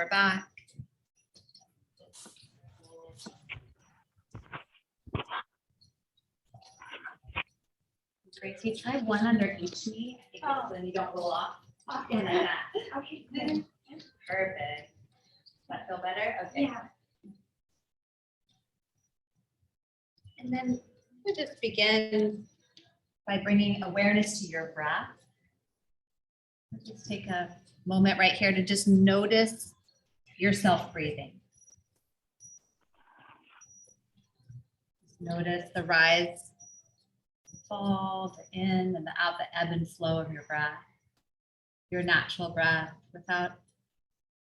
lower back. Gracie, try one under each knee, so then you don't roll off. Okay. Like that. Okay. Perfect. Does that feel better? Okay. Yeah. And then we just begin by bringing awareness to your breath. Just take a moment right here to just notice yourself breathing. Just notice the rise, fall, the in and the out, the ebb and flow of your breath, your natural breath, without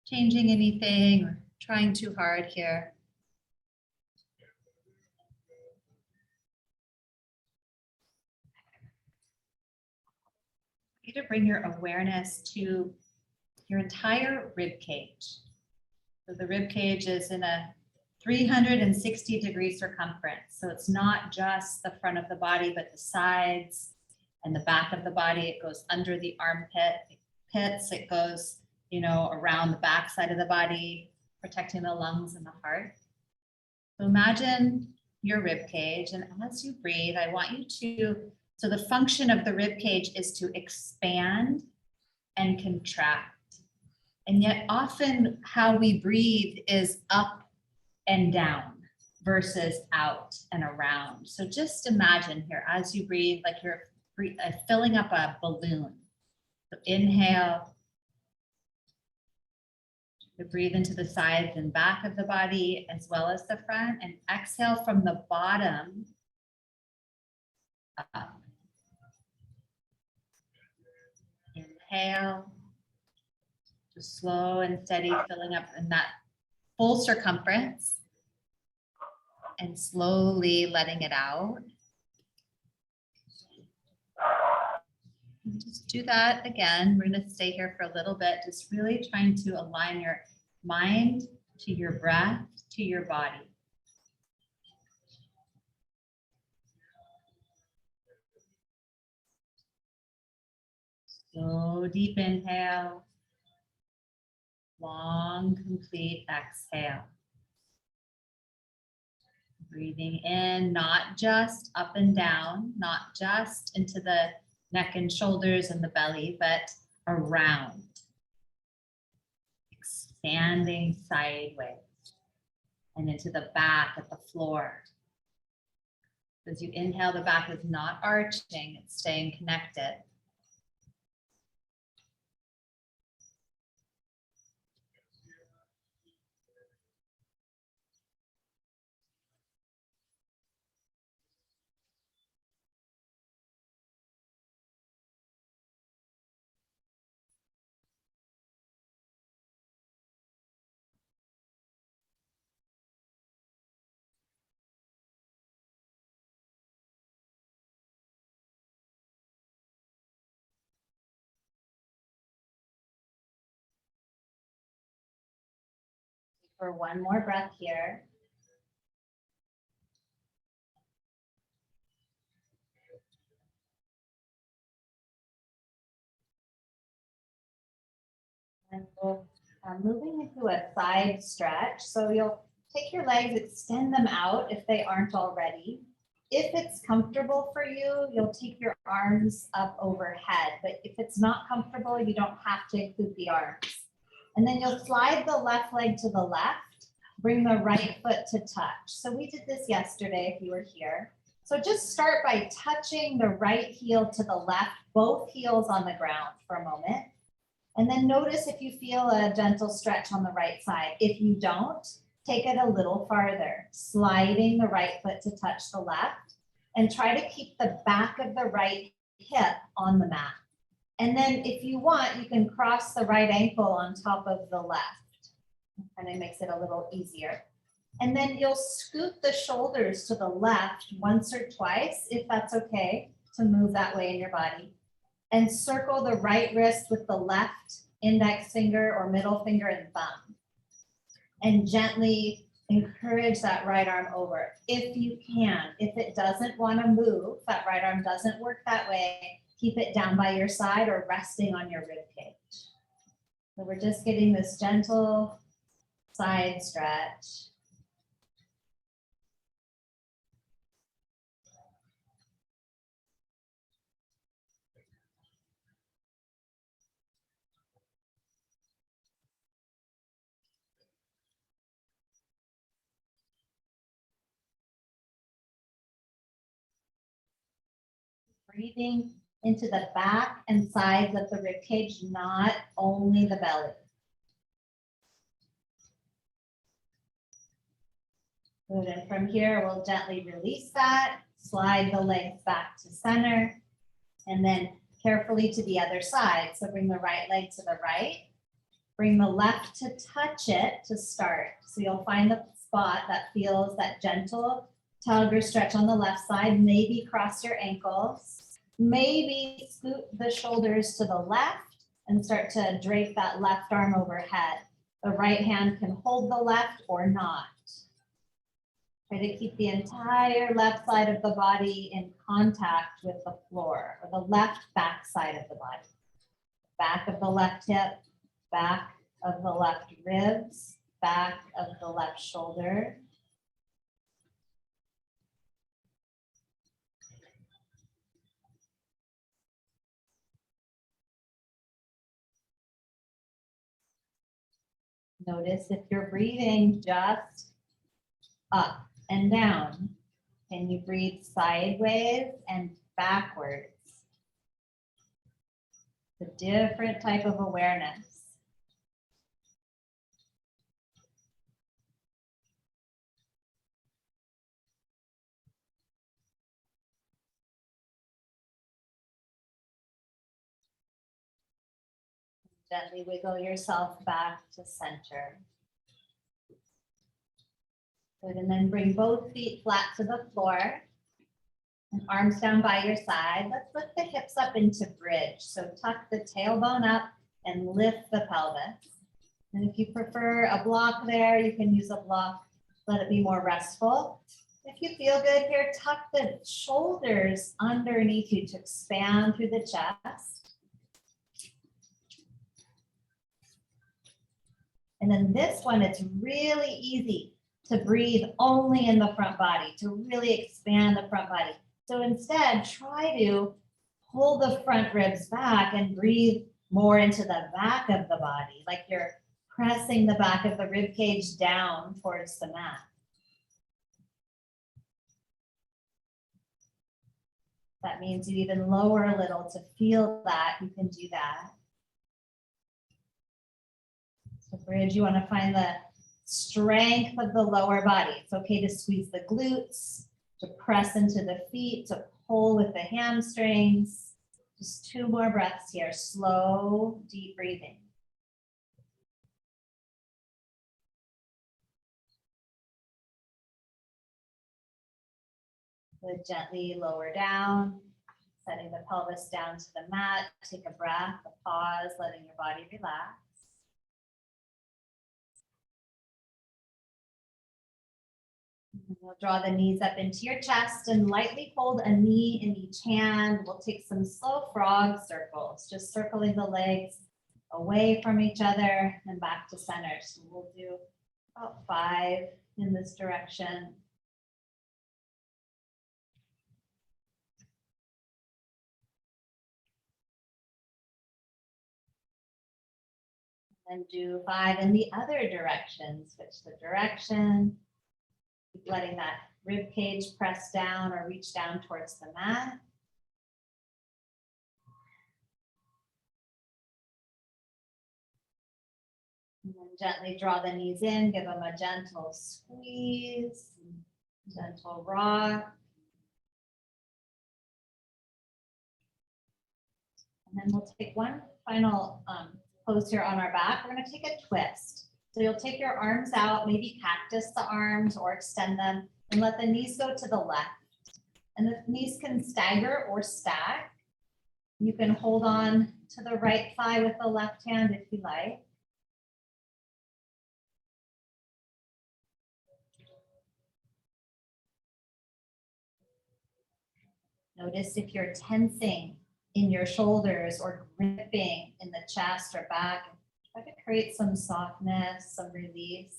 changing anything or trying too hard here. You need to bring your awareness to your entire rib cage. So the rib cage is in a 360-degree circumference. So it's not just the front of the body, but the sides and the back of the body. It goes under the pits. It goes, around the back side of the body, protecting the lungs and the heart. So imagine your rib cage, and as you breathe, I want you to, so the function of the rib cage is to expand and contract. And yet often how we breathe is up and down versus out and around. So just imagine here as you breathe, like you're filling up a balloon. So inhale, to breathe into the sides and back of the body as well as the front, and exhale from the bottom up. Inhale, just slow and steady, filling up in that full circumference and slowly letting it out. And just do that again. We're going to stay here for a little bit, just really trying to align your mind to your breath, to your body. Slow, deep inhale. Long, complete exhale. Breathing in, not just up and down, not just into the neck and shoulders and the belly, but around. Expanding sideways and into the back at the floor. As you inhale, the back is not arching, it's staying connected. For one more breath here. And we'll moving into a side stretch. So you'll take your legs, extend them out if they aren't already. If it's comfortable for you, you'll take your arms up overhead. But if it's not comfortable, you don't have to include the arms. And then you'll slide the left leg to the left, bring the right foot to touch. So we did this yesterday if you were here. So just start by touching the right heel to the left, both heels on the ground for a moment. And then notice if you feel a gentle stretch on the right side. If you don't, take it a little farther, sliding the right foot to touch the left, and try to keep the back of the right hip on the mat. And then if you want, you can cross the right ankle on top of the left. And it makes it a little easier. And then you'll scoot the shoulders to the left once or twice, if that's okay, to move that way in your body. And circle the right wrist with the left index finger or middle finger and thumb. And gently encourage that right arm over if you can. If it doesn't want to move, that right arm doesn't work that way, keep it down by your side or resting on your rib cage. So we're just getting this gentle side stretch. Breathing into the back and sides of the rib cage, not only the belly. Good, and from here, we'll gently release that, slide the legs back to center, and then carefully to the other side. So bring the right leg to the right, bring the left to touch it to start. So you'll find the spot that feels that gentle tug or stretch on the left side, maybe cross your ankles, maybe scoot the shoulders to the left and start to drape that left arm overhead. The right hand can hold the left or not. Try to keep the entire left side of the body in contact with the floor, or the left back side of the body. Back of the left hip, back of the left ribs, back of the left shoulder. Notice if you're breathing just up and down. Can you breathe sideways and backwards? A different type of awareness. Gently wiggle yourself back to center. Good, and then bring both feet flat to the floor and arms down by your side. Let's lift the hips up into bridge. So tuck the tailbone up and lift the pelvis. And if you prefer a block there, you can use a block, let it be more restful. If you feel good here, tuck the shoulders underneath you to expand through the chest. And then this one, it's really easy to breathe only in the front body, to really expand the front body. So instead, try to pull the front ribs back and breathe more into the back of the body, like you're pressing the back of the rib cage down towards the mat. That means you even lower a little to feel that, you can do that. So bridge, you want to find the strength of the lower body. It's okay to squeeze the glutes, to press into the feet, to pull with the hamstrings. Just 2 more breaths here. Slow, deep breathing. Good, gently lower down, setting the pelvis down to the mat. Take a breath, a pause, letting your body relax. We'll draw the knees up into your chest and lightly hold a knee in each hand. We'll take some slow frog circles, just circling the legs away from each other and back to center. So we'll do about 5 in this direction. And do 5 in the other direction. Switch the direction. Keep letting that rib cage press down or reach down towards the mat. And then gently draw the knees in, give them a gentle squeeze, gentle rock. And then we'll take one final pose here on our back. We're going to take a twist. So you'll take your arms out, maybe cactus the arms or extend them, and let the knees go to the left. And the knees can stagger or stack. You can hold on to the right thigh with the left hand if you like. Notice if you're tensing in your shoulders or gripping in the chest or back. Try to create some softness, some release.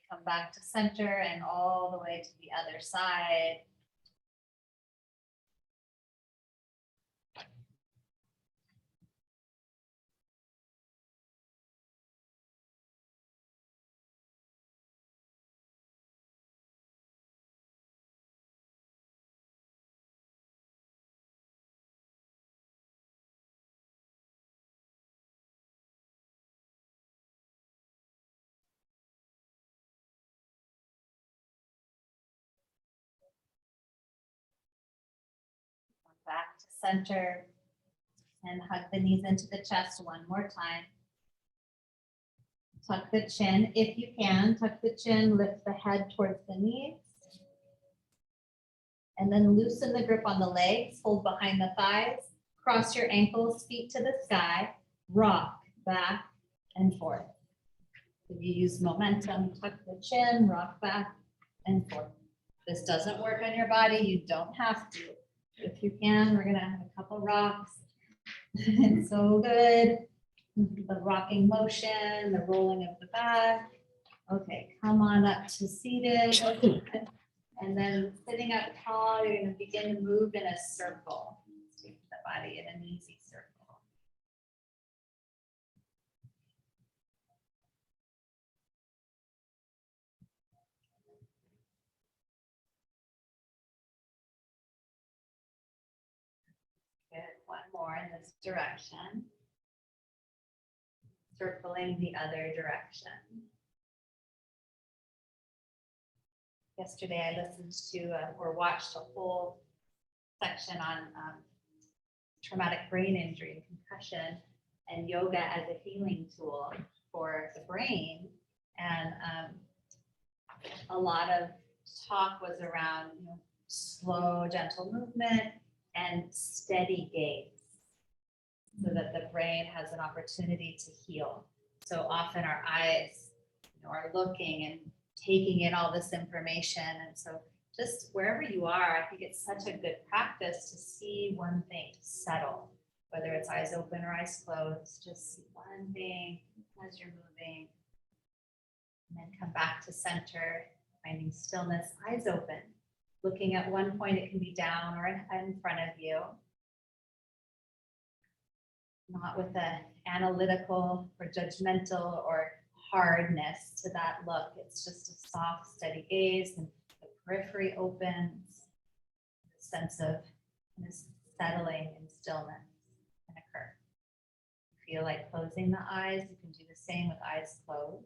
Come back to center and all the way to the other side. Back to center and hug the knees into the chest one more time. Tuck the chin if you can. Tuck the chin, lift the head towards the knees. And then loosen the grip on the legs, hold behind the thighs, cross your ankles, feet to the sky, rock back and forth. If you use momentum, tuck the chin, rock back and forth. This doesn't work on your body, you don't have to. If you can, we're gonna have a couple rocks. It's so good. The rocking motion, the rolling of the back. Okay, come on up to seated. And then sitting up tall, you're gonna begin to move in a circle. Take the body in an easy circle. Good, one more in this direction. Circling the other direction. Yesterday, I listened to or watched a whole section on traumatic brain injury and concussion and yoga as a healing tool for the brain. And a lot of talk was around slow, gentle movement and steady gaze so that the brain has an opportunity to heal. So often our eyes are looking and taking in all this information. And so just wherever you are, I think it's such a good practice to see one thing, to settle, whether it's eyes open or eyes closed, just see one thing as you're moving. And then come back to center, finding stillness, eyes open. Looking at one point, it can be down or in front of you. Not with an analytical or judgmental or hardness to that look. It's just a soft, steady gaze, and the periphery opens. A sense of settling and stillness can occur. If you feel like closing the eyes, you can do the same with eyes closed.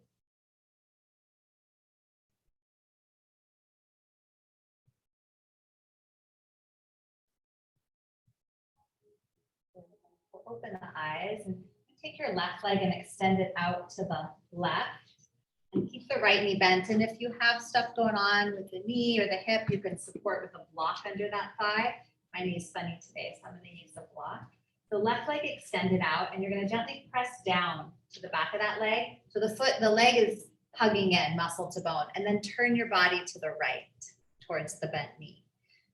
We'll open the eyes and take your left leg and extend it out to the left and keep the right knee bent. And if you have stuff going on with the knee or the hip, you can support with a block under that thigh. My knee is funny today, so I'm going to use a block. The left leg extended out, and you're going to gently press down to the back of that leg. So the leg is hugging in, muscle to bone, and then turn your body to the right towards the bent knee.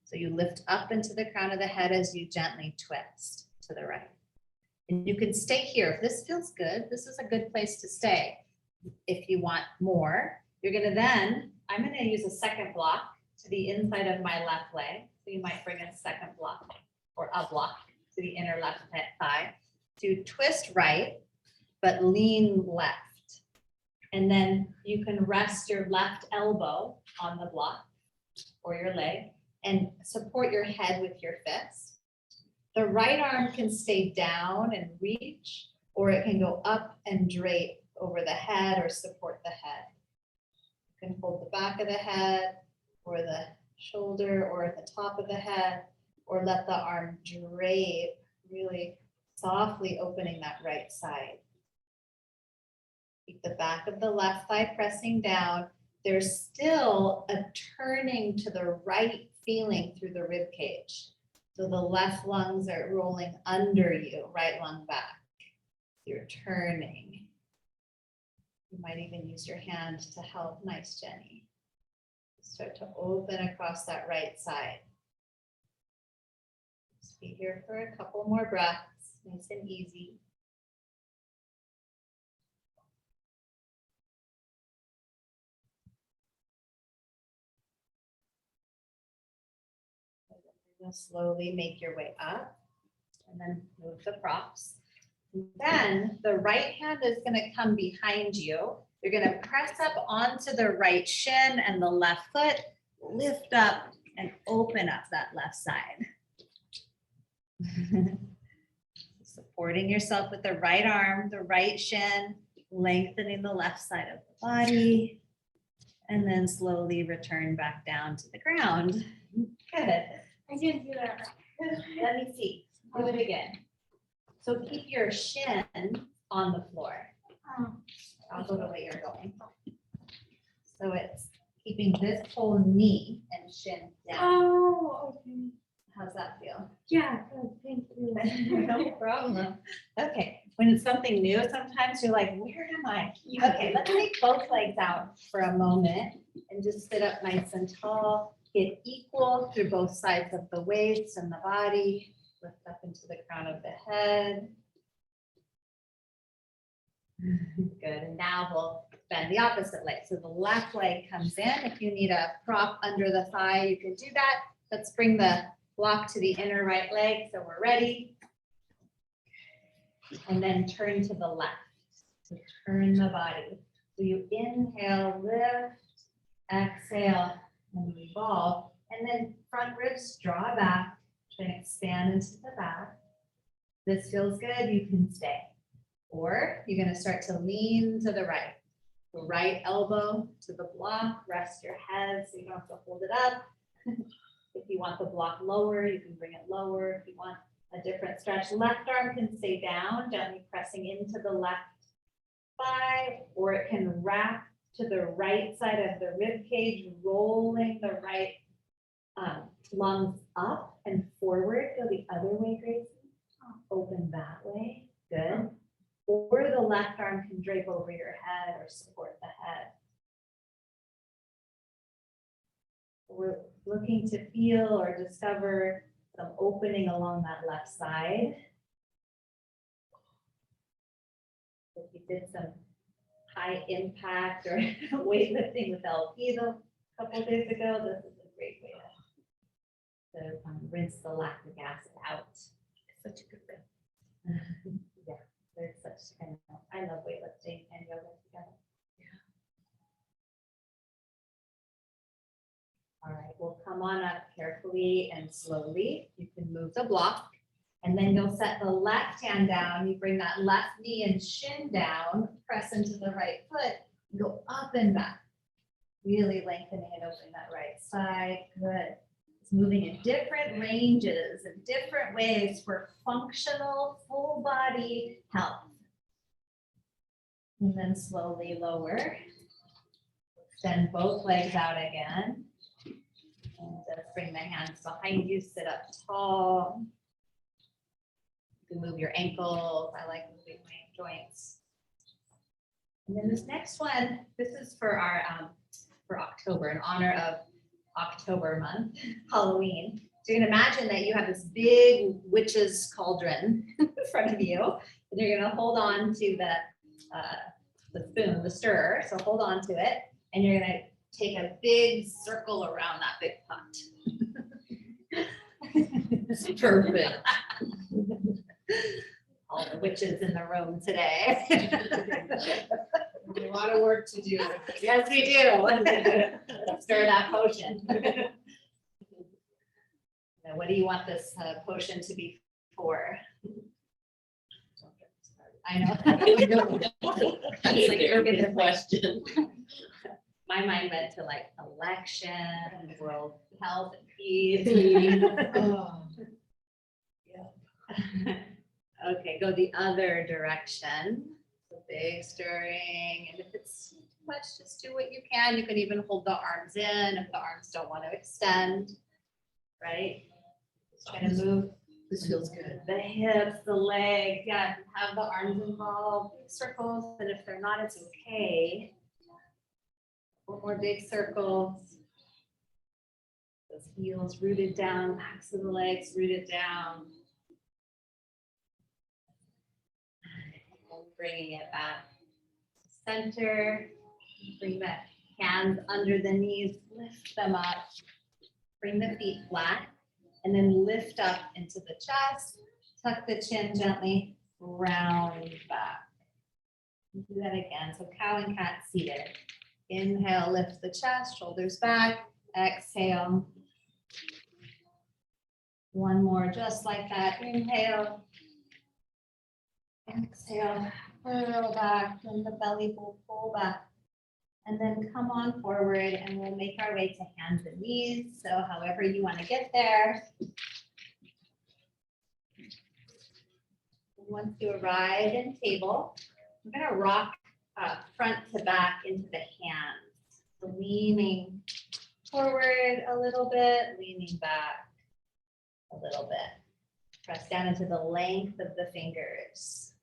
So you lift up into the crown of the head as you gently twist to the right. And you can stay here. If this feels good, this is a good place to stay. If you want more, you're gonna then, I'm gonna use a second block to the inside of my left leg. So you might bring a second block or a block to the inner left thigh to twist right, but lean left. And then you can rest your left elbow on the block or your leg and support your head with your fist. The right arm can stay down and reach, or it can go up and drape over the head or support the head. You can hold the back of the head or the shoulder or the top of the head, or let the arm drape, really softly opening that right side. Keep the back of the left thigh pressing down. There's still a turning to the right feeling through the rib cage. So the left lungs are rolling under you, right lung back. You're turning. You might even use your hand to help. Nice, Jenny. Start to open across that right side. Just be here for a couple more breaths, nice and easy. You'll slowly make your way up and then move the props. Then the right hand is going to come behind you. You're going to press up onto the right shin and the left foot, lift up and open up that left side. Supporting yourself with the right arm, the right shin, lengthening the left side of the body, and then slowly return back down to the ground. Good. I didn't do that. Let me see. Do it again. So keep your shin on the floor. I'll go the way you're going. So it's keeping this whole knee and shin down. Oh, okay. How's that feel? Yeah, good, thank you. No problem. Okay, when it's something new, sometimes you're like, where am I? Okay, let's take both legs out for a moment and just sit up nice and tall. Get equal through both sides of the waist and the body. Lift up into the crown of the head. Good, and now we'll bend the opposite leg. So the left leg comes in. If you need a prop under the thigh, you can do that. Let's bring the block to the inner right leg. So we're ready. And then turn to the left. So turn the body. So you inhale, lift, exhale, and revolve. And then front ribs draw back, try and expand into the back. This feels good, you can stay. Or you're going to start to lean to the right. The right elbow to the block, rest your head so you don't have to hold it up. If you want the block lower, you can bring it lower. If you want a different stretch, left arm can stay down, gently pressing into the left thigh, or it can wrap to the right side of the rib cage, rolling the right lungs up and forward. Go the other way, Gracie. Open that way. Good. Or the left arm can drape over your head or support the head. We're looking to feel or discover some opening along that left side. If you did some high impact or weightlifting with LPs a couple of days ago, this is a great way to rinse the lactic acid out. Such a good thing. Yeah, there's such kind of, I love weightlifting and yoga together. All right, we'll come on up carefully and slowly. You can move the block and then you'll set the left hand down. You bring that left knee and shin down, press into the right foot, and go up and back. Really lengthening and opening that right side. Good. It's moving in different ranges and different ways for functional full body health. And then slowly lower. Extend both legs out again. And just bring the hands behind you, sit up tall. You can move your ankles. I like moving my joints. And then this next one, this is for our for October, in honor of October month, Halloween. So you can imagine that you have this big witch's cauldron in front of you, and you're gonna hold on to the spoon, the stirrer. So hold on to it, and you're gonna take a big circle around that big pot. Perfect. All the witches in the room today. A lot of work to do. Yes, we do. Stir that potion. Now, what do you want this potion to be for? I know. That's like a question. My mind went to like election, world health and peace. Oh, Okay, go the other direction. So big stirring, and if it's too much, just do what you can. You can even hold the arms in if the arms don't want to extend, right? Just trying to move This feels good. The hips, the legs, yeah, have the arms involved, big circles, but if they're not, it's okay. One more big circles. Those heels rooted down, backs of the legs rooted down. And bringing it back to center. Bring the hands under the knees, lift them up. Bring the feet flat. And then lift up into the chest, tuck the chin gently, round back. Do that again. So cow and cat seated. Inhale, lift the chest, shoulders back. Exhale. One more, just like that. Inhale. Exhale. Curl back from the belly, pull back. And then come on forward and we'll make our way to hands and knees. So however you want to get there. Once you arrive in table, I'm going to rock front to back into the hands. So leaning forward a little bit, leaning back a little bit. Press down into the length of the fingers.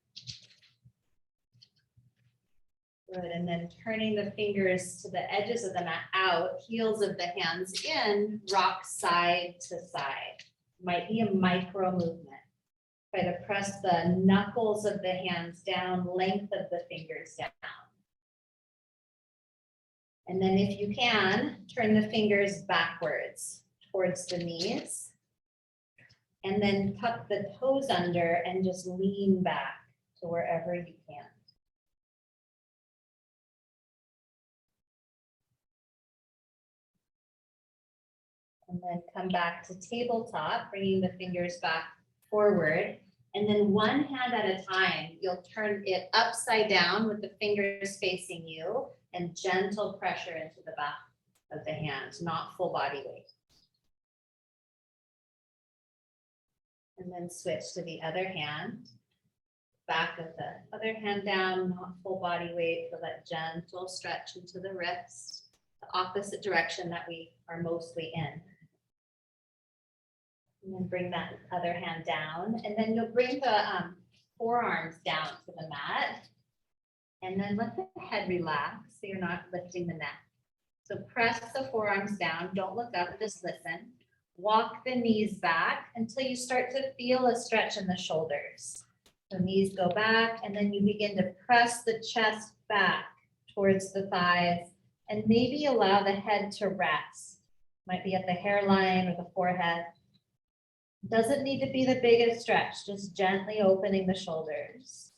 Good, and then turning the fingers to the edges of the mat out, heels of the hands in, rock side to side. Might be a micro movement. Try to press the knuckles of the hands down, length of the fingers down. And then if you can, turn the fingers backwards towards the knees. And then tuck the toes under and just lean back to wherever you can. And then come back to tabletop, bringing the fingers back forward. And then one hand at a time, you'll turn it upside down with the fingers facing you and gentle pressure into the back of the hands, not full body weight. And then switch to the other hand. Back of the other hand down, not full body weight. Feel that gentle stretch into the wrist, the opposite direction that we are mostly in. And then bring that other hand down, and then you'll bring the forearms down to the mat. And then let the head relax so you're not lifting the neck. So press the forearms down, don't look up, just listen. Walk the knees back until you start to feel a stretch in the shoulders. So knees go back, and then you begin to press the chest back towards the thighs, and maybe allow the head to rest. Might be at the hairline or the forehead. Doesn't need to be the biggest stretch, just gently opening the shoulders.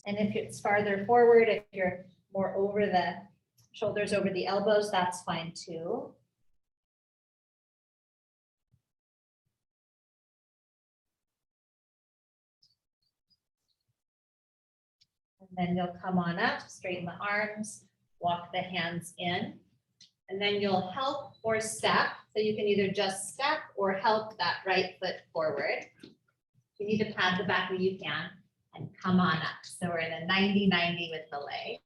And if it's farther forward, if you're more over the shoulders, over the elbows, that's fine too. And then you'll come on up, straighten the arms, walk the hands in. And then you'll help or step. So you can either just step or help that right foot forward. If you need to pad the back where you can, and come on up. So we're in a 90-90 with the leg.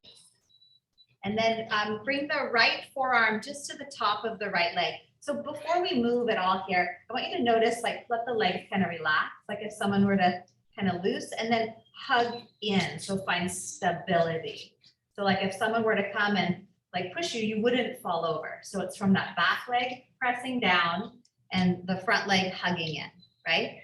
And then bring the right forearm just to the top of the right leg. So before we move at all here, I want you to notice, like, let the legs kind of relax. Like if someone were to kind of loose, and then hug in. So find stability. So like if someone were to come and like push you, you wouldn't fall over. So it's from that back leg pressing down and the front leg hugging in, right?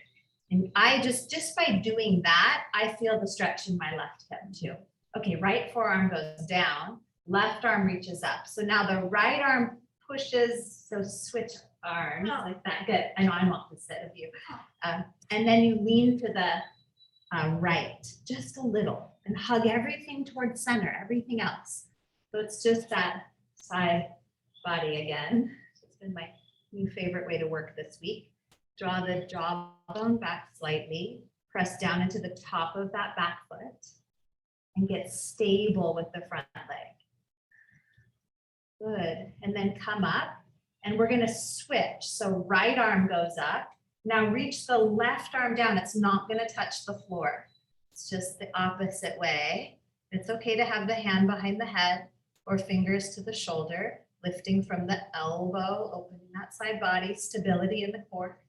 And I just by doing that, I feel the stretch in my left hip too. Okay, right forearm goes down, left arm reaches up. So now the right arm pushes, so switch arms like that. Good, I know I'm opposite of you. And then you lean to the right, just a little, and hug everything towards center, everything else. So it's just that side body again. It's been my new favorite way to work this week. Draw the jawbone back slightly, press down into the top of that back foot, and get stable with the front leg. Good, and then come up, and we're gonna switch. So right arm goes up. Now reach the left arm down. It's not gonna touch the floor. It's just the opposite way. It's okay to have the hand behind the head or fingers to the shoulder, lifting from the elbow, opening that side body, stability in the core.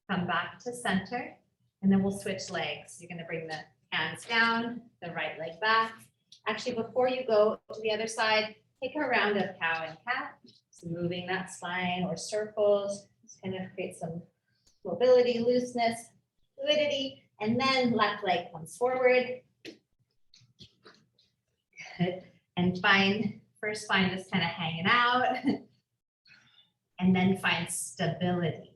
come back to center, and then we'll switch legs. You're gonna bring the hands down, the right leg back. Actually, before you go to the other side, take a round of cow and cat. So moving that spine or circles, just kind of create some mobility, looseness, fluidity, and then left leg comes forward. Good. And first find just kind of hanging out. And then find stability.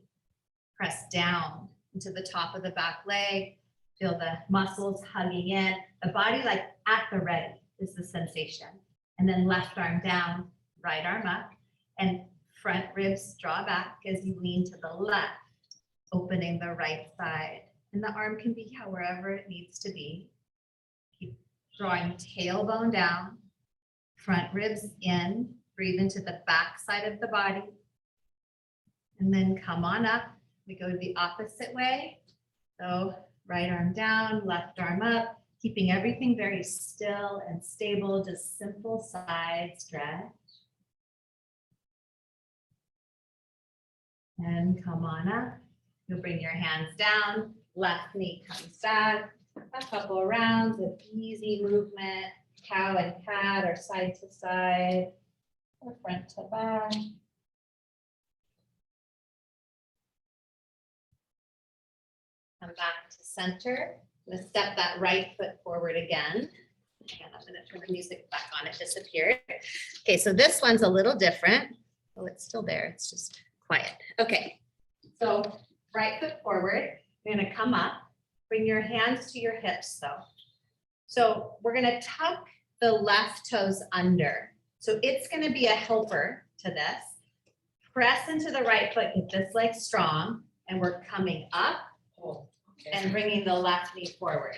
Press down into the top of the back leg. Feel the muscles hugging in. The body like at the ready is the sensation. And then left arm down, right arm up. And front ribs draw back as you lean to the left, opening the right side. And the arm can be wherever it needs to be. Keep drawing tailbone down, front ribs in, breathe into the back side of the body. And then come on up. We go the opposite way. So right arm down, left arm up, keeping everything very still and stable, just simple side stretch. And come on up. You'll bring your hands down, left knee comes back, a couple of rounds of easy movement, cow and cat or side to side, or front to back. Come back to center. I'm gonna step that right foot forward again. And I'm gonna turn the music back on, it disappeared. Okay, so this one's a little different. Oh, it's still there, it's just quiet. Okay, so right foot forward, you're gonna come up, bring your hands to your hips though. So we're gonna tuck the left toes under. So it's gonna be a helper to this. Press into the right foot, get this leg strong, and we're coming up and bringing the left knee forward.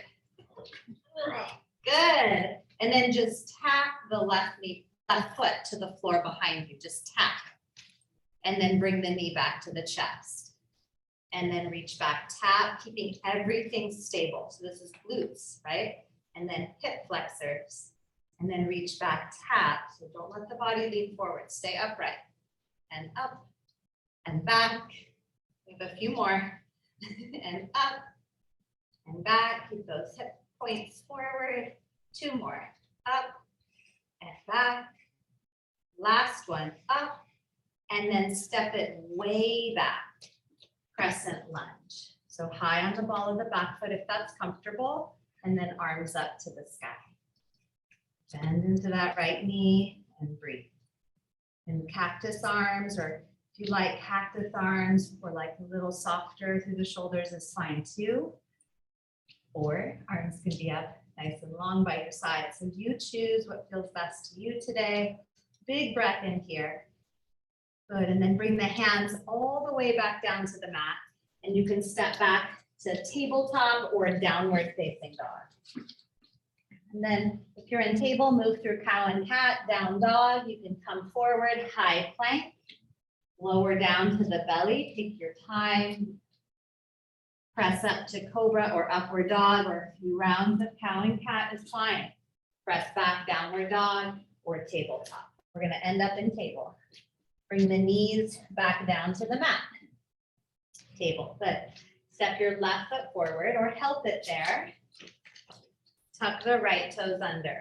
Good. And then just tap the left foot to the floor behind you. Just tap. And then bring the knee back to the chest. And then reach back, tap, keeping everything stable. So this is glutes, right? And then hip flexors. And then reach back, tap. So don't let the body lean forward. Stay upright. And up and back. We have a few more. And up and back. Keep those hip points forward. Two more. Up and back. Last one. Up. And then step it way back. Crescent lunge. So high on the ball of the back foot if that's comfortable. And then arms up to the sky. Bend into that right knee and breathe. And cactus arms, or if you like cactus arms or like a little softer through the shoulders is fine too. Or arms can be up nice and long by your side. So you choose what feels best to you today. Big breath in here. Good, and then bring the hands all the way back down to the mat. And you can step back to tabletop or a downward facing dog. And then if you're in table, move through cow and cat, down dog. You can come forward, high plank. Lower down to the belly, take your time. Press up to cobra or upward dog, or a few rounds of cow and cat is fine. Press back, downward dog, or tabletop. We're gonna end up in table. Bring the knees back down to the mat. Table, good. Step your left foot forward or help it there. Tuck the right toes under.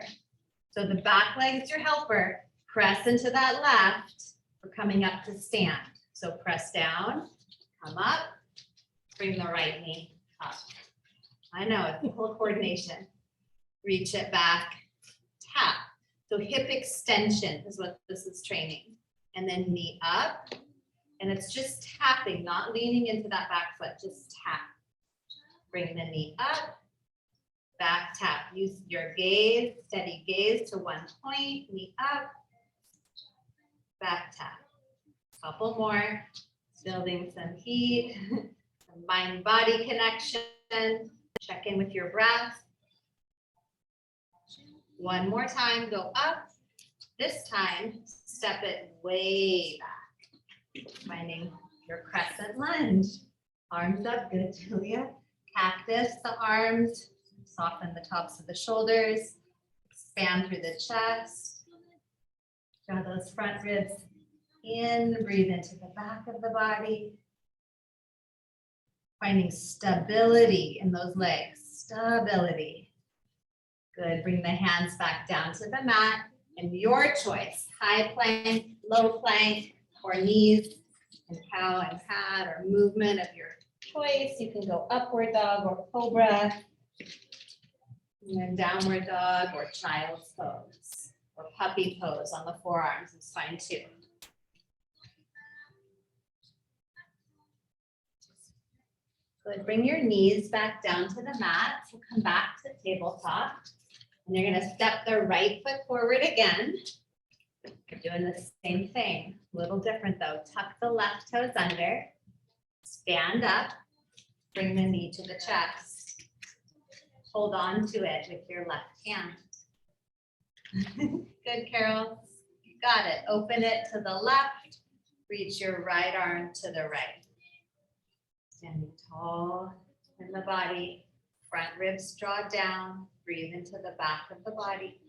So the back leg is your helper. Press into that left. We're coming up to stand. So press down, come up, bring the right knee up. I know, it's a whole coordination. Reach it back, tap. So hip extension is what this is training. And then knee up. And it's just tapping, not leaning into that back foot, just tap. Bring the knee up, back tap. Use your gaze, steady gaze to one point, knee up, back tap. Couple more, building some heat, some mind-body connection. Check in with your breath. One more time, go up. This time, step it way back. Finding your crescent lunge. Arms up, good, Julia. Cactus, the arms. Soften the tops of the shoulders. Expand through the chest. Draw those front ribs in. Breathe into the back of the body. Finding stability in those legs, stability. Good, bring the hands back down to the mat and your choice, high plank, low plank, or knees and cow and cat or movement of your choice. You can go upward dog or cobra. And then downward dog or child's pose or puppy pose on the forearms is fine too. Good, bring your knees back down to the mat. So come back to tabletop. And you're gonna step the right foot forward again. You're doing the same thing, a little different though. Tuck the left toes under. Stand up, bring the knee to the chest. Hold on to it with your left hand. Good, Carol. You got it. Open it to the left. Reach your right arm to the right. Standing tall in the body. Front ribs draw down. Breathe into the back of the body.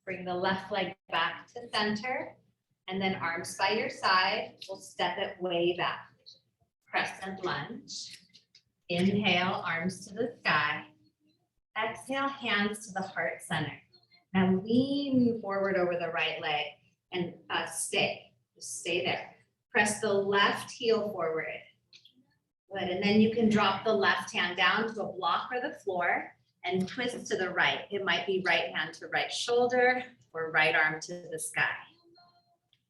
Bring the left leg back to center. And then arms by your side. We'll step it way back. Crescent lunge. Inhale, arms to the sky. Exhale, hands to the heart center. Now lean forward over the right leg and stay. Just stay there. Press the left heel forward. Good, and then you can drop the left hand down to a block or the floor and twist to the right. It might be right hand to right shoulder or right arm to the sky.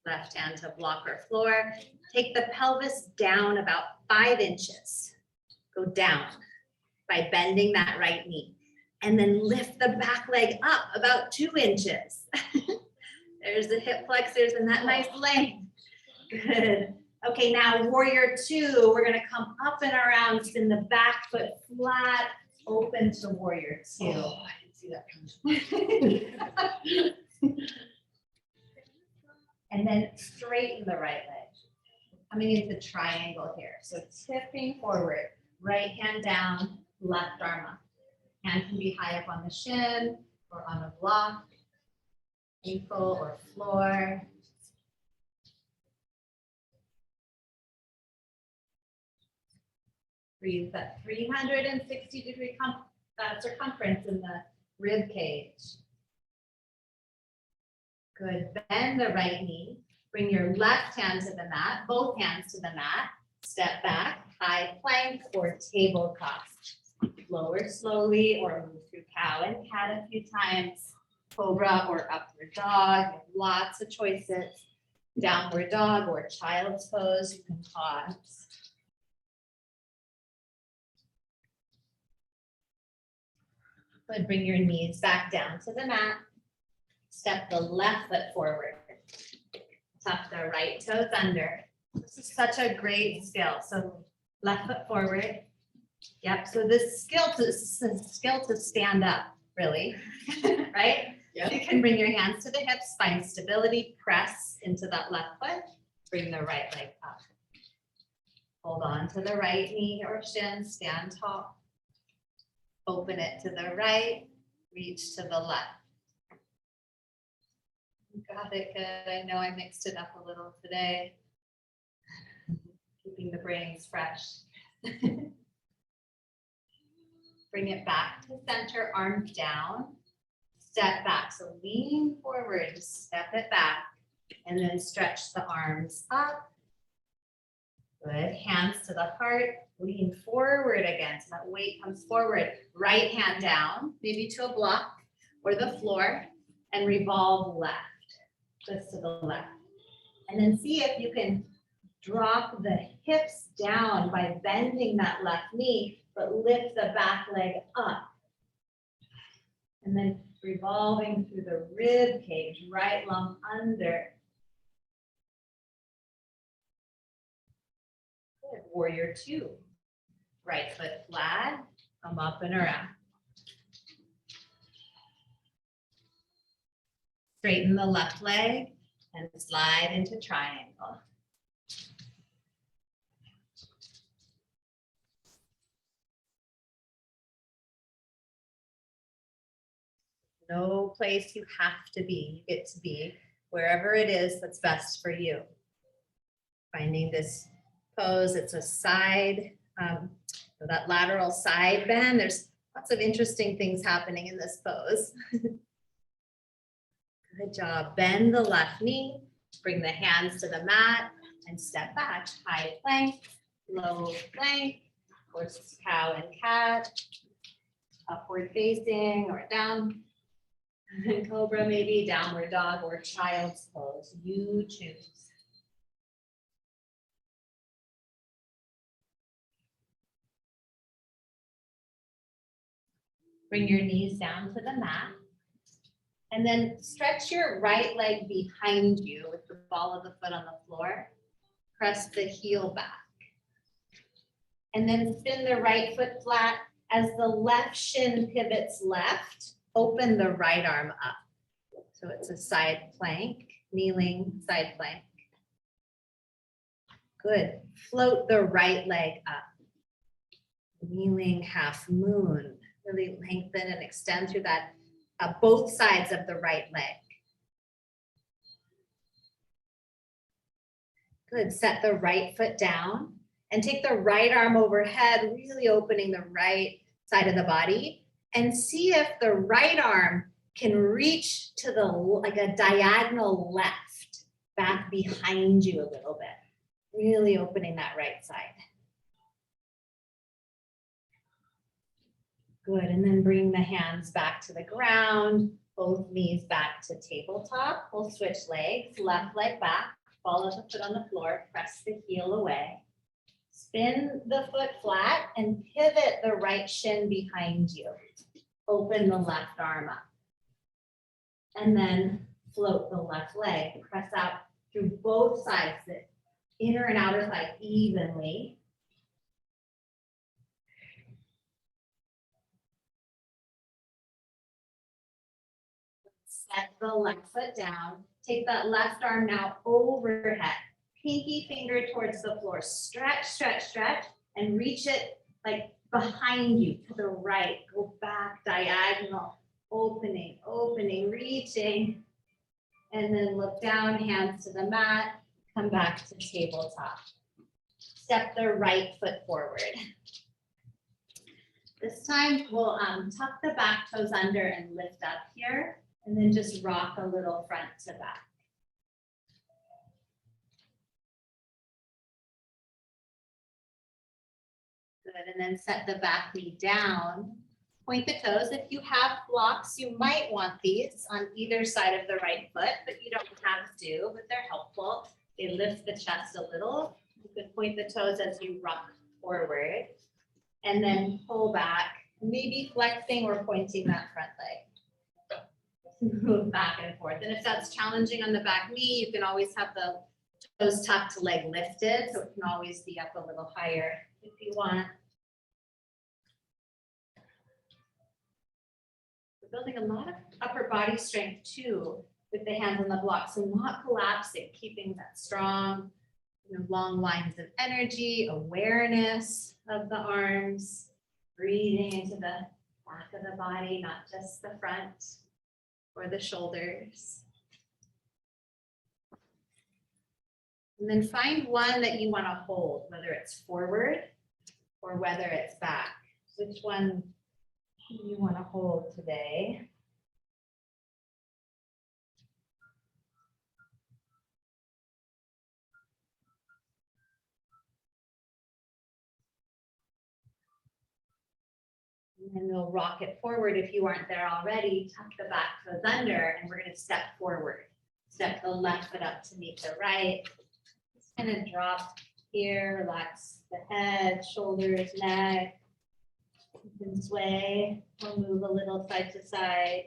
Left hand to block or floor. Take the pelvis down about 5 inches. Go down by bending that right knee. And then lift the back leg up about 2 inches. There's the hip flexors and that nice length. Good. Okay, now warrior 2, we're gonna come up and around, spin the back foot flat, open to warrior 2. Oh, I didn't see that coming. And then straighten the right leg. Coming into triangle here. So tipping forward, right hand down, left arm up. Hand can be high up on the shin or on a block, ankle or floor. Breathe that 360-degree circumference in the rib cage. Good, bend the right knee. Bring your left hand to the mat, both hands to the mat. Step back, high plank or tabletop. Lower slowly or move through cow and cat a few times. Cobra or upward dog, you have lots of choices. Downward dog or child's pose, you can pause. Good, bring your knees back down to the mat. Step the left foot forward. Tuck the right toes under. This is such a great skill. So left foot forward. Yep, so this skill to stand up, really, right? Yep. You can bring your hands to the hips, find stability, press into that left foot, bring the right leg up. Hold on to the right knee or shin, stand tall. Open it to the right, reach to the left. Got it, good. I know I mixed it up a little today. Keeping the brains fresh. Bring it back to center, arms down. Step back, so lean forward, step it back, and then stretch the arms up. Good, hands to the heart, lean forward again, so that weight comes forward. Right hand down, maybe to a block or the floor, and revolve left, twist to the left. And then see if you can drop the hips down by bending that left knee, but lift the back leg up. And then revolving through the rib cage, right lung under. Good, warrior 2. Right foot flat, come up and around. Straighten the left leg and slide into triangle. No place you have to be. You get to be wherever it is that's best for you. Finding this pose. It's a side, that lateral side bend. There's lots of interesting things happening in this pose. Good job. Bend the left knee, bring the hands to the mat and step back. High plank, low plank, horse, cow, and cat. Upward facing or down. Cobra maybe, downward dog or child's pose. You choose. Bring your knees down to the mat. And then stretch your right leg behind you with the ball of the foot on the floor. Press the heel back. And then spin the right foot flat as the left shin pivots left. Open the right arm up. So it's a side plank, kneeling side plank. Good. Float the right leg up. Kneeling half moon. Really lengthen and extend through that, both sides of the right leg. Good. Set the right foot down and take the right arm overhead, really opening the right side of the body, and see if the right arm can reach to the, like a diagonal left, back behind you a little bit. Really opening that right side. Good, and then bring the hands back to the ground, both knees back to tabletop. We'll switch legs, left leg back, follow the foot on the floor, press the heel away. Spin the foot flat and pivot the right shin behind you. Open the left arm up. And then float the left leg, press out through both sides, the inner and outer side evenly. Set the left foot down. Take that left arm now overhead. Pinky finger towards the floor. Stretch, stretch, stretch, and reach it like behind you to the right. Go back diagonal. Opening, opening, reaching. And then look down, hands to the mat. Come back to tabletop. Step the right foot forward. This time we'll tuck the back toes under and lift up here. And then just rock a little front to back. Good, and then set the back knee down. Point the toes. If you have blocks, you might want these on either side of the right foot, but you don't have to, but they're helpful. They lift the chest a little. You can point the toes as you rock forward and then pull back, maybe flexing or pointing that front leg. Move back and forth. And if that's challenging on the back knee, you can always have the toes tucked, leg lifted. So it can always be up a little higher if you want. We're building a lot of upper body strength too with the hands on the block. So not collapsing, keeping that strong, long lines of energy, awareness of the arms, breathing into the back of the body, not just the front or the shoulders. And then find one that you want to hold, whether it's forward or whether it's back. Which one do you want to hold today? And then we'll rock it forward if you aren't there already. Tuck the back toes under, and we're going to step forward. Step the left foot up to meet the right. Just kind of drop here, relax the head, shoulders, neck. You can sway or move a little side to side.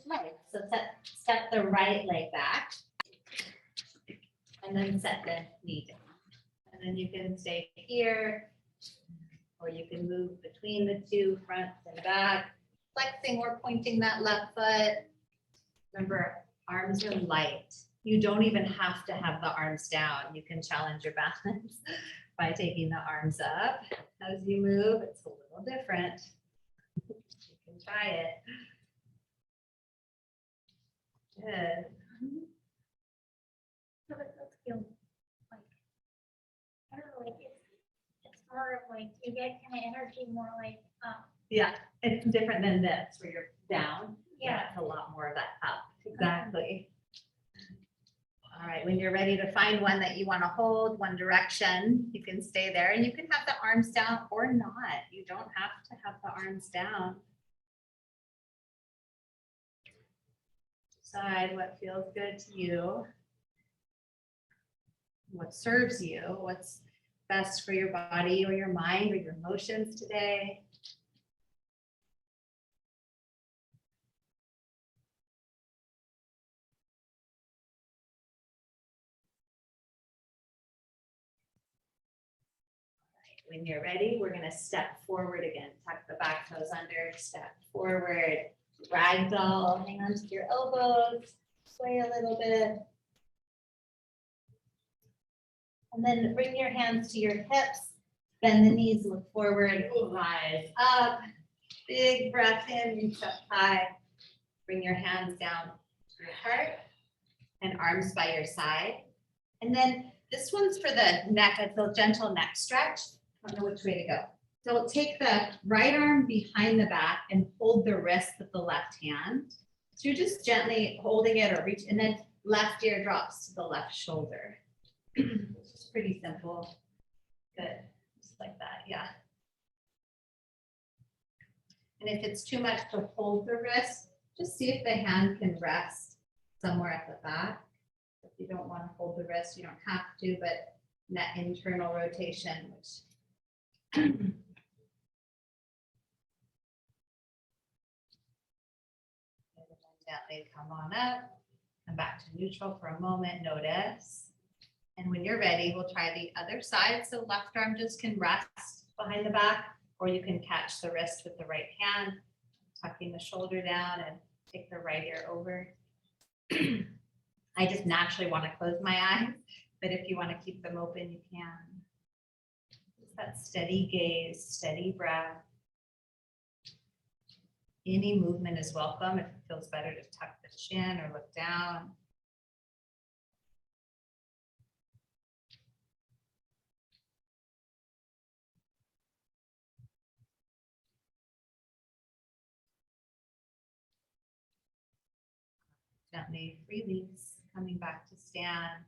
Right, so step the right leg back and then set the knee down. And then you can stay here or you can move between the two, front and back, flexing or pointing that left foot. Remember, arms are light. You don't even have to have the arms down. You can challenge your balance by taking the arms up as you move. It's a little different. You can try it. Good. So it does feel like, I don't know, like it's more of like, you get kind of energy more like, Yeah, it's different than this where you're down. yeah. It's a lot more of that up. Exactly. All right, when you're ready to find one that you want to hold, one direction, you can stay there and you can have the arms down or not. You don't have to have the arms down. Decide what feels good to you. What serves you, what's best for your body or your mind or your emotions today. When you're ready, we're going to step forward again. Tuck the back toes under, step forward, ragdoll, hang on to your elbows, sway a little bit. And then bring your hands to your hips, bend the knees, look forward, rise up. Big breath in, reach up high. Bring your hands down to your heart and arms by your side. And then this one's for the neck, it's a gentle neck stretch. I don't know which way to go. So take the right arm behind the back and hold the wrist with the left hand. So you're just gently holding it or reach, and then left ear drops to the left shoulder. It's pretty simple. Good, just like that, yeah. And if it's too much to hold the wrist, just see if the hand can rest somewhere at the back. If you don't want to hold the wrist, you don't have to, but that internal rotation, which gently come on up, come back to neutral for a moment, notice. And when you're ready, we'll try the other side. So left arm just can rest behind the back, or you can catch the wrist with the right hand, tucking the shoulder down and take the right ear over. I just naturally want to close my eyes, but if you want to keep them open, you can. Just that steady gaze, steady breath. Any movement is welcome. If it feels better to tuck the chin or look down. Gently release, coming back to stand.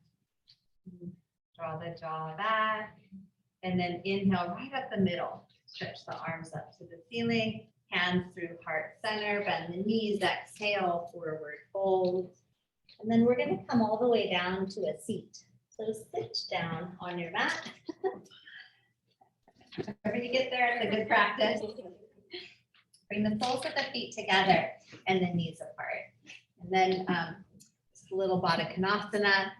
Draw the jaw back. And then inhale right up the middle. Stretch the arms up to the ceiling. Hands through heart center. Bend the knees. Exhale, forward fold. And then we're going to come all the way down to a seat. So sit down on your mat. Whenever you get there, it's a good practice. Bring the soles of the feet together and the knees apart. And then just a little Baddha Konasana.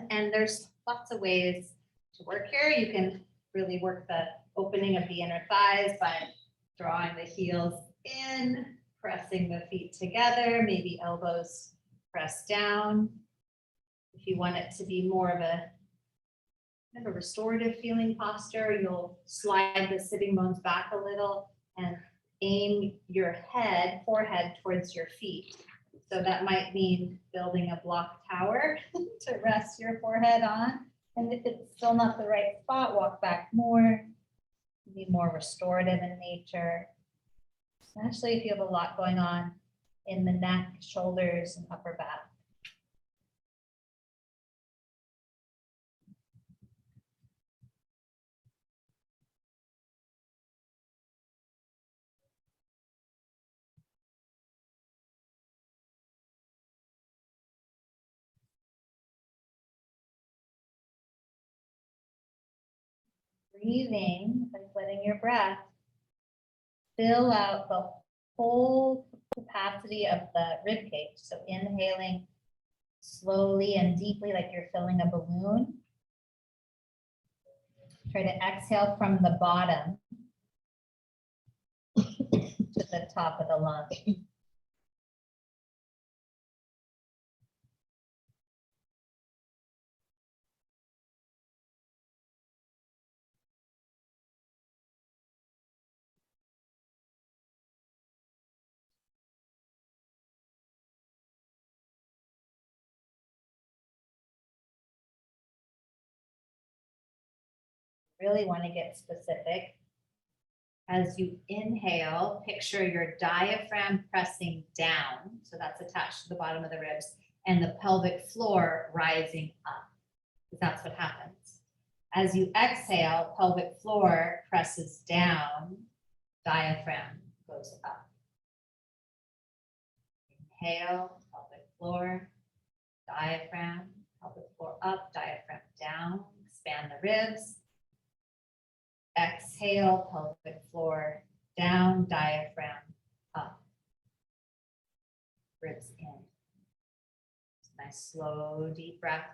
And there's lots of ways to work here. You can really work the opening of the inner thighs by drawing the heels in, pressing the feet together, maybe elbows press down. If you want it to be more of a kind of a restorative feeling posture, you'll slide the sitting bones back a little and aim your head, forehead towards your feet. So that might mean building a block tower to rest your forehead on. And if it's still not the right spot, walk back more, be more restorative in nature. Especially if you have a lot going on in the neck, shoulders, and upper back. Breathing, like letting your breath fill out the whole capacity of the rib cage. So inhaling slowly and deeply like you're filling a balloon. Try to exhale from the bottom to the top of the lung. Really want to get specific. As you inhale, picture your diaphragm pressing down, so that's attached to the bottom of the ribs, and the pelvic floor rising up, because that's what happens. As you exhale, pelvic floor presses down, diaphragm goes up. Inhale, pelvic floor, diaphragm, pelvic floor up, diaphragm down, expand the ribs. Exhale, pelvic floor down, diaphragm up. Ribs in. Nice, slow, deep breath.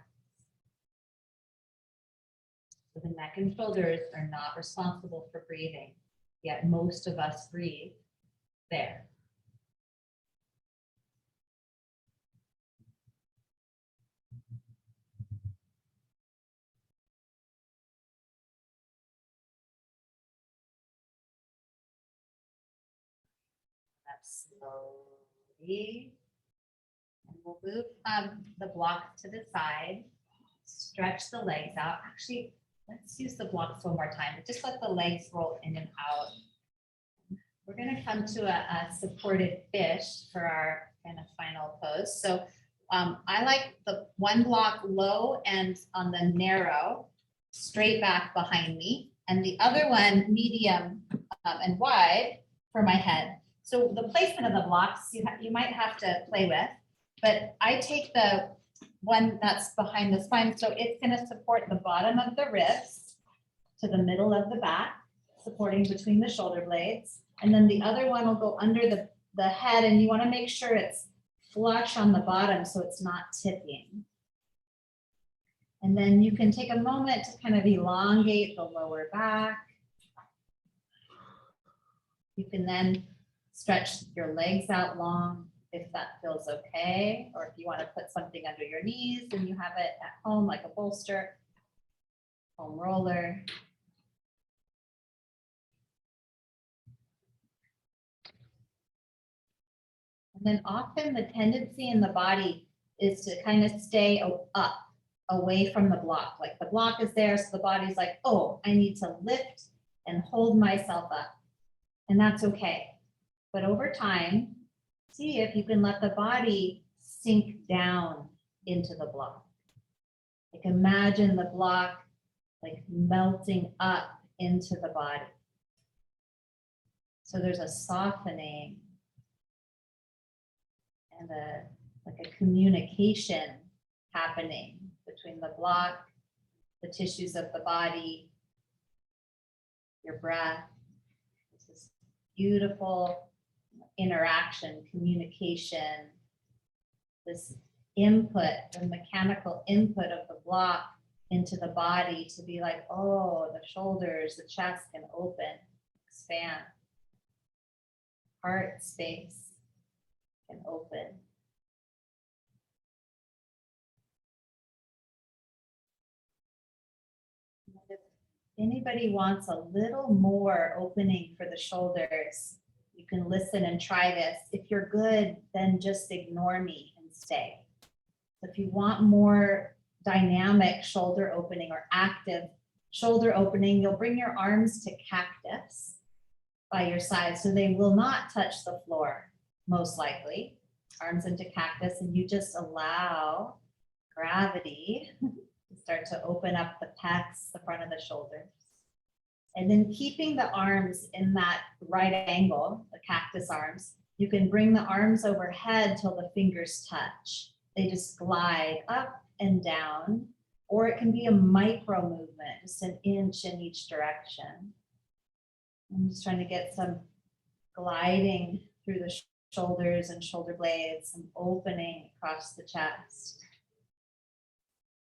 So the neck and shoulders are not responsible for breathing, yet most of us breathe there. Slowly. And we'll move the block to the side, stretch the legs out. Actually, let's use the blocks one more time, but just let the legs roll in and out. We're going to come to a supported fish for our kind of final pose. So I like the one block low and on the narrow, straight back behind me, and the other one medium and wide for my head. So the placement of the blocks you might have to play with, but I take the one that's behind the spine, so it's going to support the bottom of the ribs to the middle of the back, supporting between the shoulder blades. And then the other one will go under the head, and you want to make sure it's flush on the bottom so it's not tipping. And then you can take a moment to kind of elongate the lower back. You can then stretch your legs out long if that feels okay, or if you want to put something under your knees and you have it at home, like a bolster, foam roller. And then often the tendency in the body is to kind of stay up, away from the block. Like the block is there, so the body's like, oh, I need to lift and hold myself up. And that's okay. But over time, see if you can let the body sink down into the block. Like imagine the block like melting up into the body. So there's a softening and like a communication happening between the block, the tissues of the body, your breath. This is beautiful interaction, communication, this input, the mechanical input of the block into the body to be like, oh, the shoulders, the chest can open, expand. Heart space can open. If anybody wants a little more opening for the shoulders, you can listen and try this. If you're good, then just ignore me and stay. So if you want more dynamic shoulder opening or active shoulder opening, you'll bring your arms to cactus by your side, so they will not touch the floor, most likely. Arms into cactus, and you just allow gravity to start to open up the pecs, the front of the shoulders. And then keeping the arms in that right angle, the cactus arms, you can bring the arms overhead till the fingers touch. They just glide up and down, or it can be a micro movement, just an inch in each direction. I'm just trying to get some gliding through the shoulders and shoulder blades, some opening across the chest.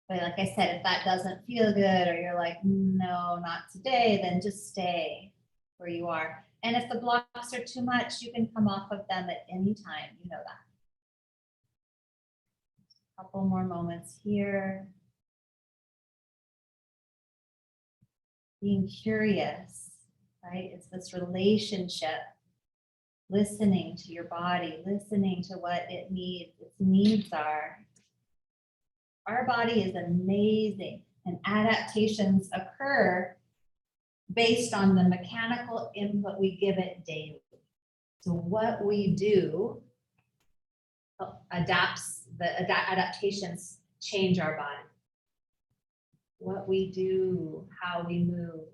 But like I said, if that doesn't feel good or you're like, no, not today, then just stay where you are. And if the blocks are too much, you can come off of them at any time. You know that. A couple more moments here. Being curious, right? It's this relationship, listening to your body, listening to what it needs, its needs are. Our body is amazing, and adaptations occur based on the mechanical input we give it daily. So what we do adaptations change our body. What we do, how we move.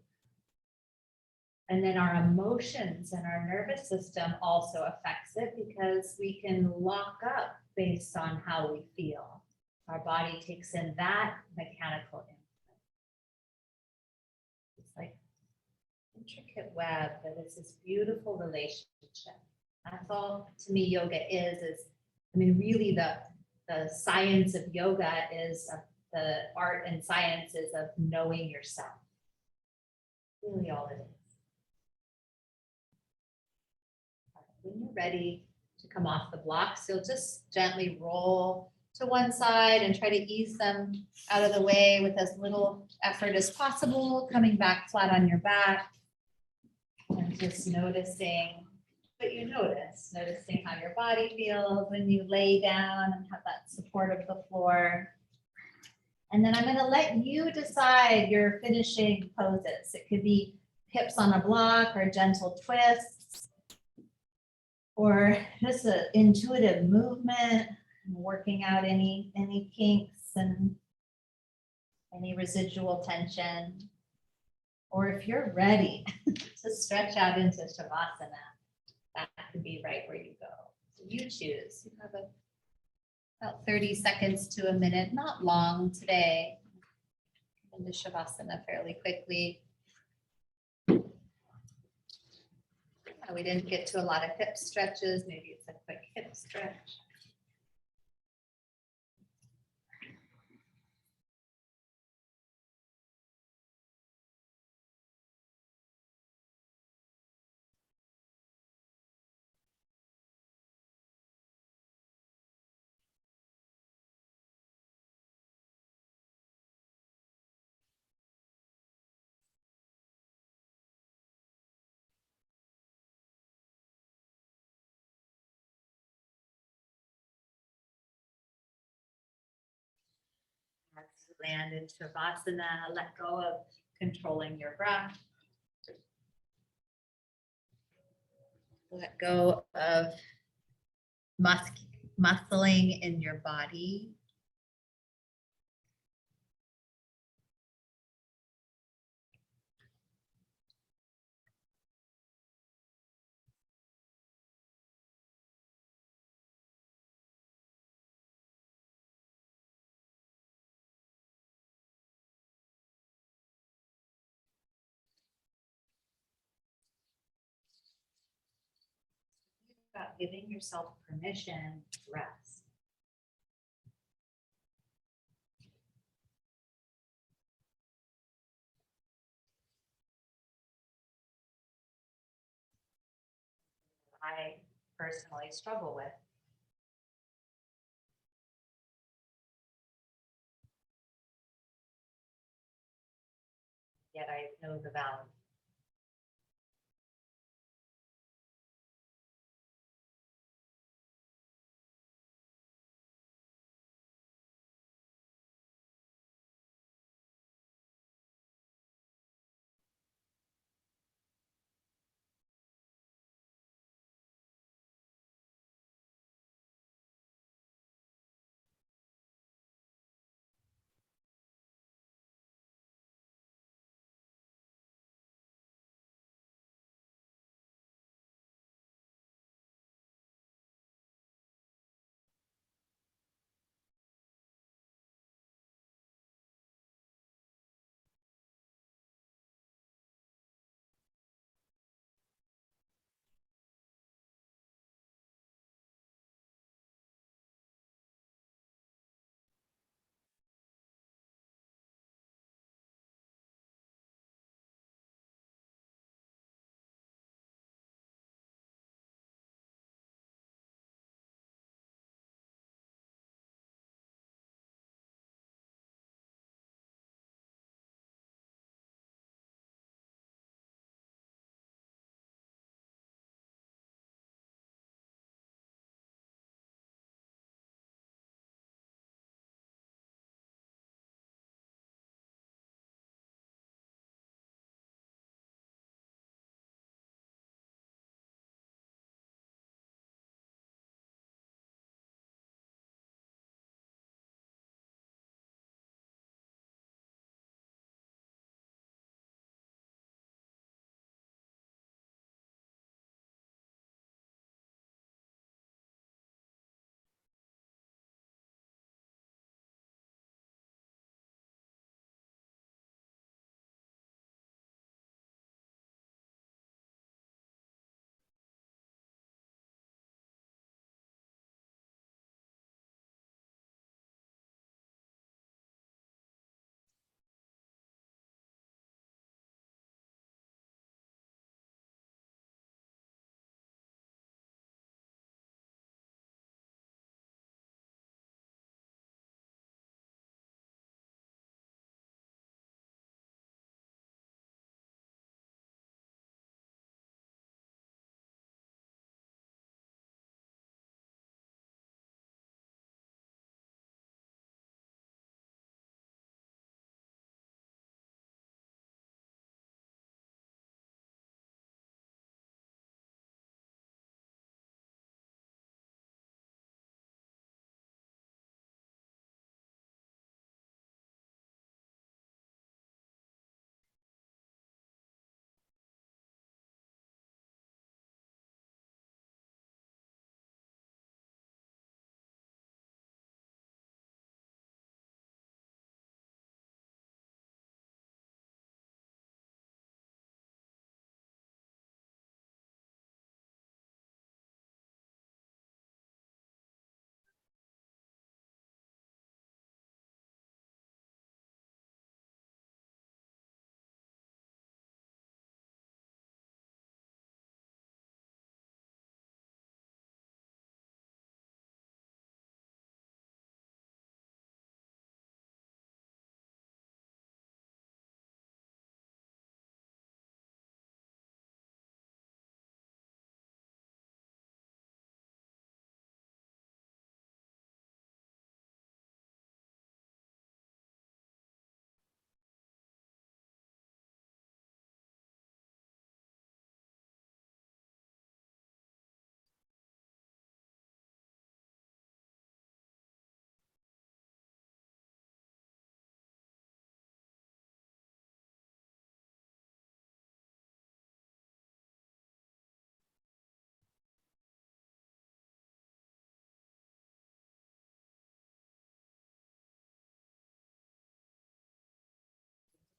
And then our emotions and our nervous system also affects it because we can lock up based on how we feel. Our body takes in that mechanical input. It's like intricate web, but it's this beautiful relationship. That's all to me yoga is, I mean, really the science of yoga is the art and sciences of knowing yourself. Really all it is. When you're ready to come off the blocks, you'll just gently roll to one side and try to ease them out of the way with as little effort as possible, coming back flat on your back. And just noticing what you notice, noticing how your body feels when you lay down and have that support of the floor. And then I'm going to let you decide your finishing poses. It could be hips on a block or gentle twists, or just an intuitive movement, working out any kinks and any residual tension. Or if you're ready to stretch out into Shavasana, that could be right where you go. So you choose. You have about 30 seconds to a minute, not long today. Into Shavasana fairly quickly. We didn't get to a lot of hip stretches. Maybe it's a quick hip stretch. As you land into Shavasana, let go of controlling your breath. Let go of muscling in your body. About giving yourself permission to rest. I personally struggle with. Yet I know the value.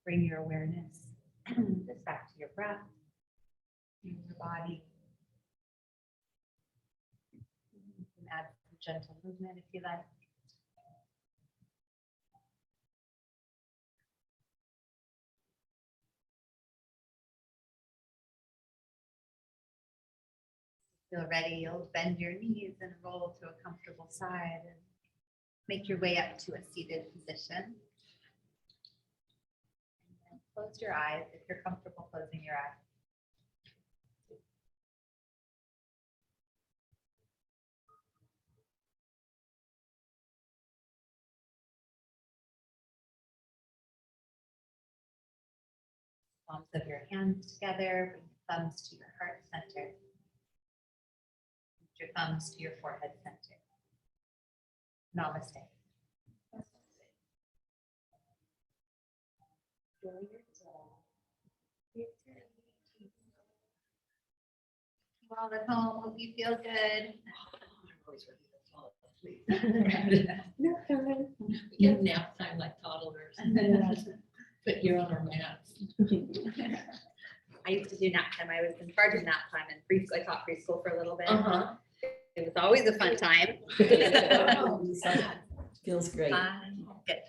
bring your awareness just back to your breath, your body. You can add some gentle movement if you like. Feel ready, you'll bend your knees and roll to a comfortable side and make your way up to a seated position. And then close your eyes if you're comfortable closing your eyes. Palms of your hands together, bring your thumbs to your heart center. Your thumbs to your forehead center. Namaste. Well, at home, hope you feel good. We get nap time like toddlers. But you're on our mats. I used to do nap time. I was in charge of nap time in preschool. I taught preschool for a little bit. Uh-huh. It was always a fun time. Feels great. Good.